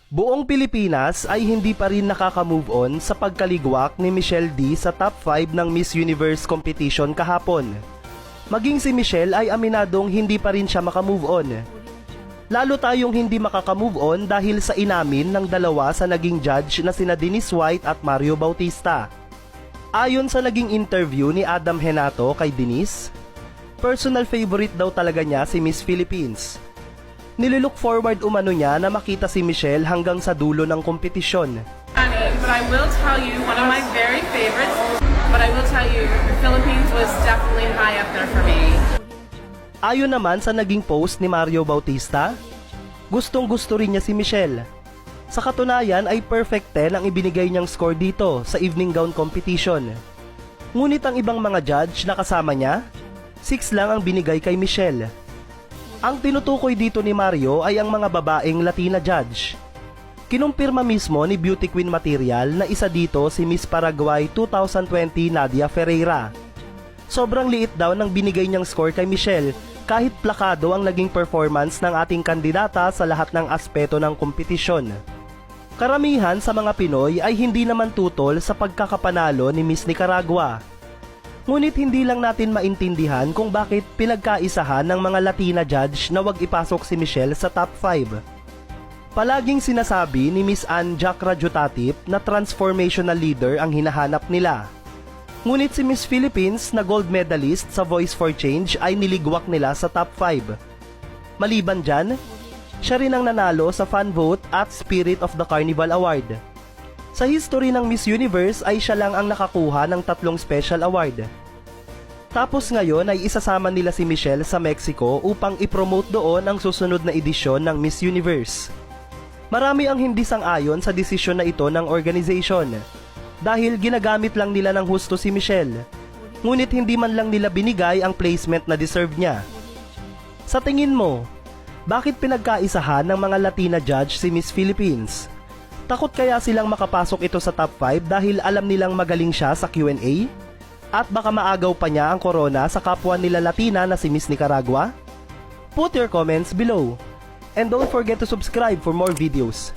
Buong Pilipinas ay hindi pa rin nakaka-move on sa pagkaligwak ni Michelle D sa top 5 ng Miss Universe competition kahapon. Maging si Michelle ay aminadong hindi pa rin siya makamove on. Lalo tayong hindi makaka-move on dahil sa inamin ng dalawa sa naging judge na sina Denise White at Mario Bautista. Ayon sa naging interview ni Adam Henato kay Denise, personal favorite daw talaga niya si Miss Philippines. Nililook forward umano niya na makita si Michelle hanggang sa dulo ng kompetisyon. But I will tell you, one of my very favorites, but I will tell you, the Philippines was definitely high up there for me. Ayon naman sa naging post ni Mario Bautista, gustong-gusto rin niya si Michelle. Sa katunayan ay perfect 10 ang ibinigay niyang score dito sa evening gown competition. Ngunit ang ibang mga judge na kasama niya, 6 lang ang binigay kay Michelle. Ang tinutukoy dito ni Mario ay ang mga babaeng Latina judge. Kinumpirma mismo ni Beauty Queen Material na isa dito si Miss Paraguay 2020 Nadia Ferreira. Sobrang liit daw ng binigay niyang score kay Michelle kahit plakado ang naging performance ng ating kandidata sa lahat ng aspeto ng kompetisyon. Karamihan sa mga Pinoy ay hindi naman tutol sa pagkakapanalo ni Miss Nicaragua. Ngunit hindi lang natin maintindihan kung bakit pinagkaisahan ng mga Latina judge na wag ipasok si Michelle sa top 5. Palaging sinasabi ni Miss Ann Jack Rajutatip na transformational leader ang hinahanap nila. Ngunit si Miss Philippines na gold medalist sa Voice for Change ay niligwak nila sa top 5. Maliban dyan, siya rin ang nanalo sa fan vote at Spirit of the Carnival Award. Sa history ng Miss Universe ay siya lang ang nakakuha ng 3 special award. Tapos ngayon ay isasama nila si Michelle sa Mexico upang ipromote doon ang susunod na edisyon ng Miss Universe. Marami ang hindi sang-ayon sa desisyon na ito ng organization dahil ginagamit lang nila ng husto si Michelle. Ngunit hindi man lang nila binigay ang placement na deserve niya. Sa tingin mo, bakit pinagkaisahan ng mga Latina judge si Miss Philippines? Takot kaya silang makapasok ito sa top 5 dahil alam nilang magaling siya sa Q&A? At baka maagaw pa niya ang corona sa kapwa nila Latina na si Miss Nicaragua? Put your comments below. And don't forget to subscribe for more videos.